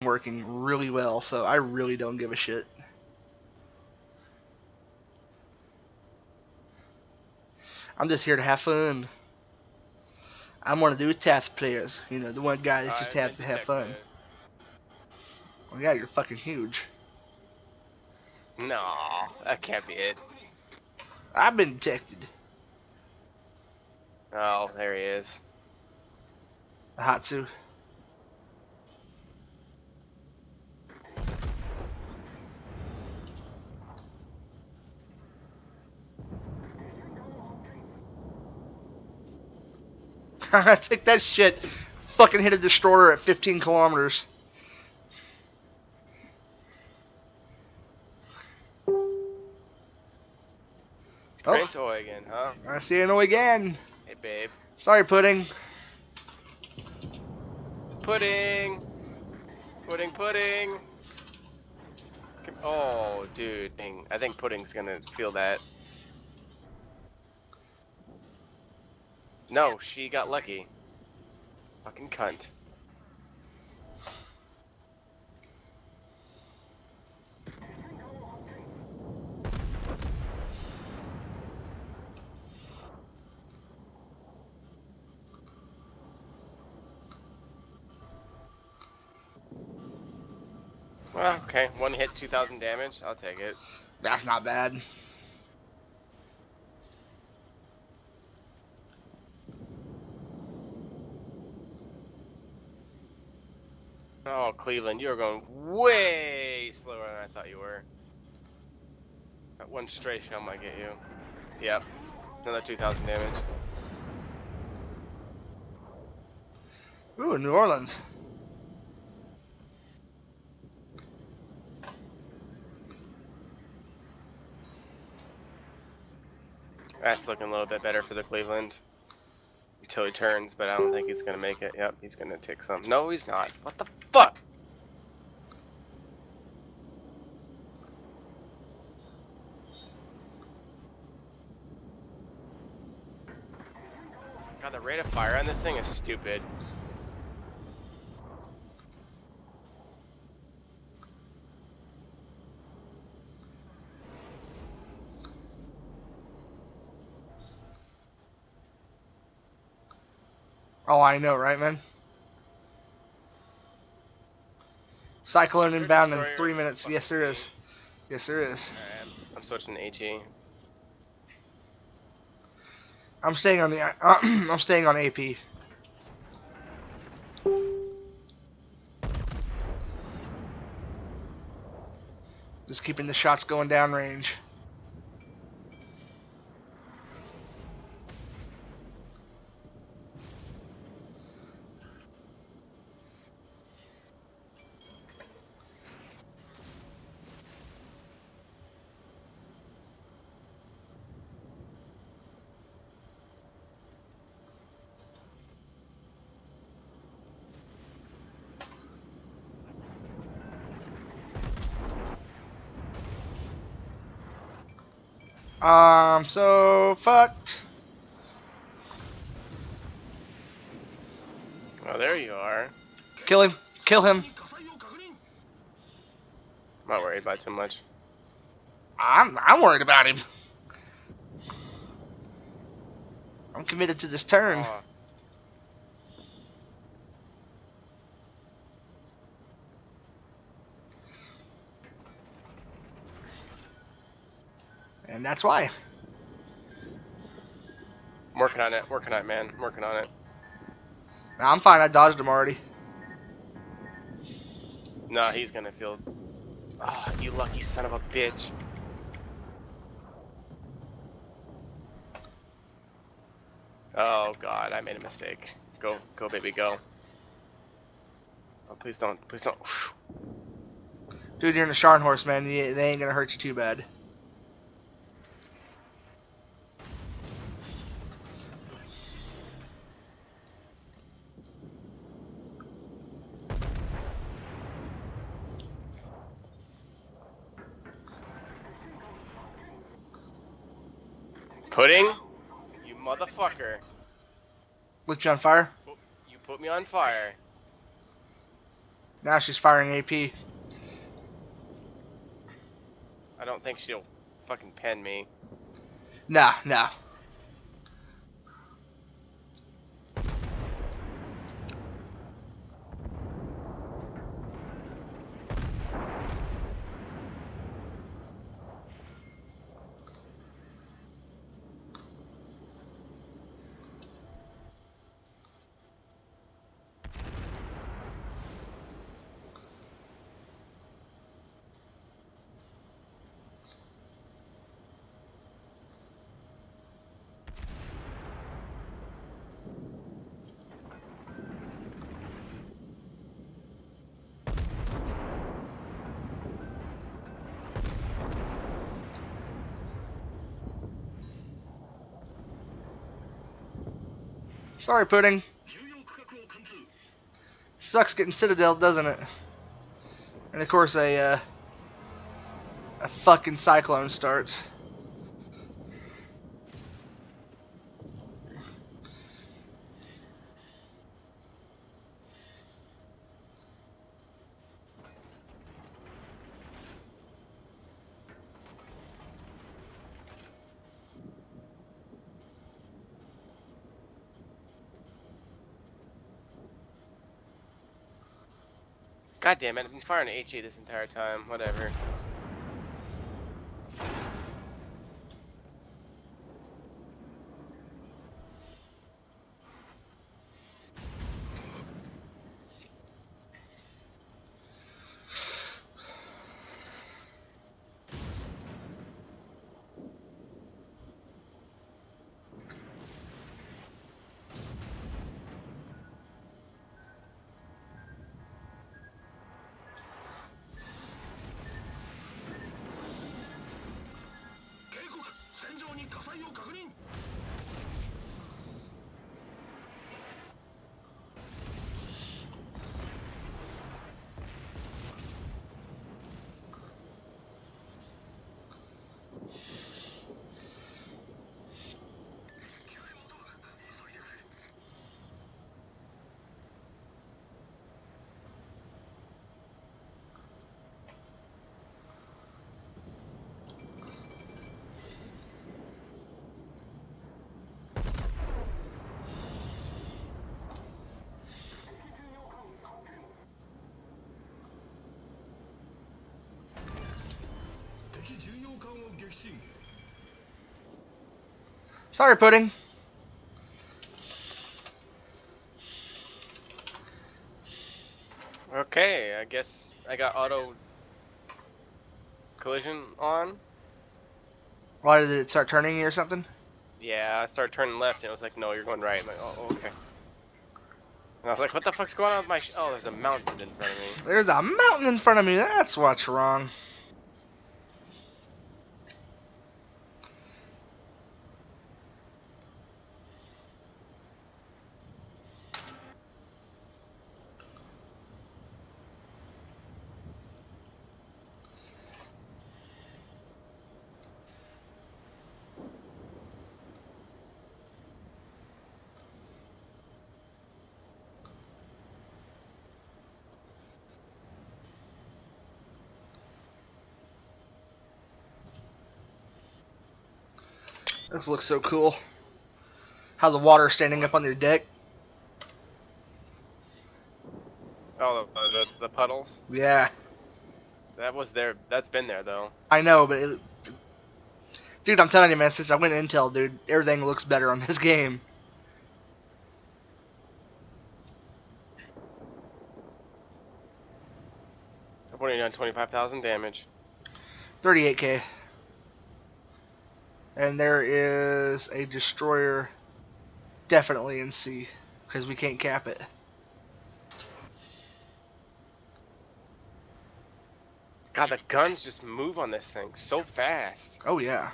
working really well, so I really don't give a shit. I'm just here to have fun. I'm one of those types of players, you know, the one guy that just happens to have fun. Oh yeah, you're fucking huge. No, that can't be it. I've been detected. Oh, there he is. Hatsu. Take that shit. Fucking hit a destroyer at 15 kilometers. Prince Oi again, huh? I see you again. Hey, babe. Sorry, Pudding. Pudding! Pudding, pudding! Oh, dude. I think Pudding's gonna feel that. No, she got lucky. Fucking cunt. Well, okay. One hit, 2,000 damage. I'll take it. That's not bad. Oh, Cleveland, you're going way slower than I thought you were. That one stray shell might get you. Yep. Another 2,000 damage. Ooh, New Orleans. That's looking a little bit better for the Cleveland. Until he turns, but I don't think he's gonna make it. Yep, he's gonna take some. No, he's not. What the fuck? God, the rate of fire on this thing is stupid. Oh, I know, right, man? Cyclone inbound in 3 minutes. Yes, there is. Yes, there is. Alright, I'm switching to HE. I'm staying on the. I'm staying on AP. Just keeping the shots going downrange. So fucked. Oh, there you are. Kill him. Kill him. I'm not worried about too much. I'm worried about him. I'm committed to this turn. Oh. And that's why. I'm working on it. Working on it, man. I'm working on it. Nah, I'm fine. I dodged him already. No, he's gonna feel. Ah, oh, you lucky son of a bitch. Oh god, I made a mistake. Go, go, baby, go. Oh, please don't, please don't. Dude, you're in a Scharnhorst, man. They ain't gonna hurt you too bad. Pudding? You motherfucker. Lit you on fire? You put me on fire. Now she's firing AP. I don't think she'll fucking pen me. Nah, nah. Sorry, Pudding. Sucks getting Citadel, doesn't it? And of course a fucking cyclone starts. God damn it, I've been firing HE this entire time. Whatever. Sorry, Pudding. Okay, I guess I got auto collision on. Why did it start turning you or something? Yeah, I started turning left and it was like, no, you're going right. I'm like, oh, okay. And I was like, what the fuck's going on with my oh, there's a mountain in front of me. There's a mountain in front of me. That's what's wrong. This looks so cool. How the water standing up on their deck. Oh, the puddles? Yeah. That was there. That's been there, though. I know, but dude, I'm telling you, man, since I went Intel, dude, everything looks better on this game. I've already done 25,000 damage. 38k. And there is a destroyer definitely in C, because we can't cap it. God, the guns just move on this thing so fast. Oh, yeah.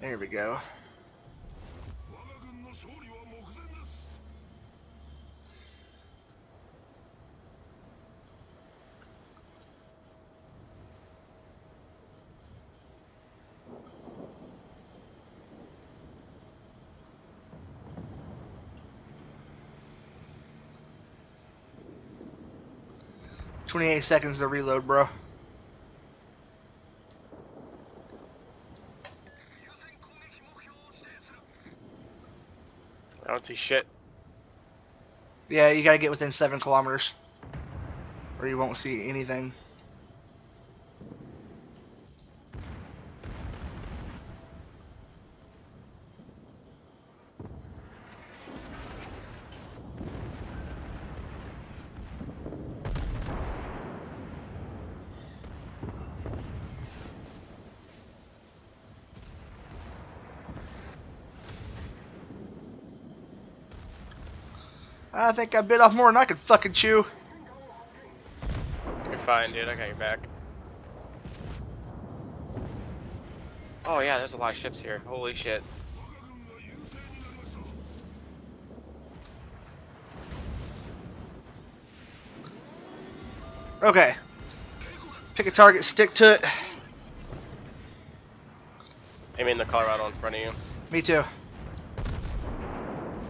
There we go. 28 seconds to reload, bro. I don't see shit. Yeah, you gotta get within 7 kilometers, or you won't see anything. I think I bit off more than I could fucking chew. You're fine, dude. I got your back. Oh yeah, there's a lot of ships here. Holy shit. Okay. Pick a target, stick to it. Aim in the Colorado in front of you. Me too.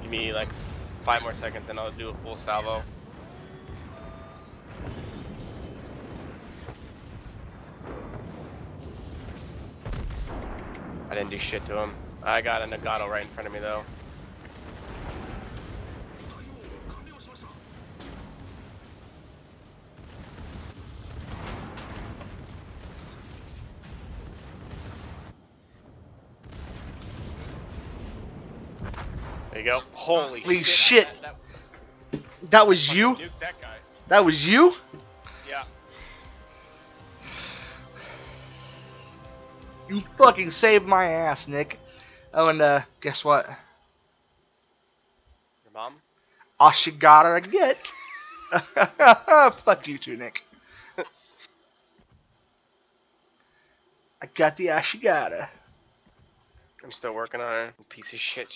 Give me like 5 more seconds and I'll do a full salvo. I didn't do shit to him. I got a Nagato right in front of me though. There you go. Holy shit. That was you? Nuked that guy. That was you? Yeah. You fucking saved my ass, Nick. Oh, and guess what? Your mom? Ashigata get. Fuck you too, Nick. I got the Ashigata. I'm still working on it. Piece of shit.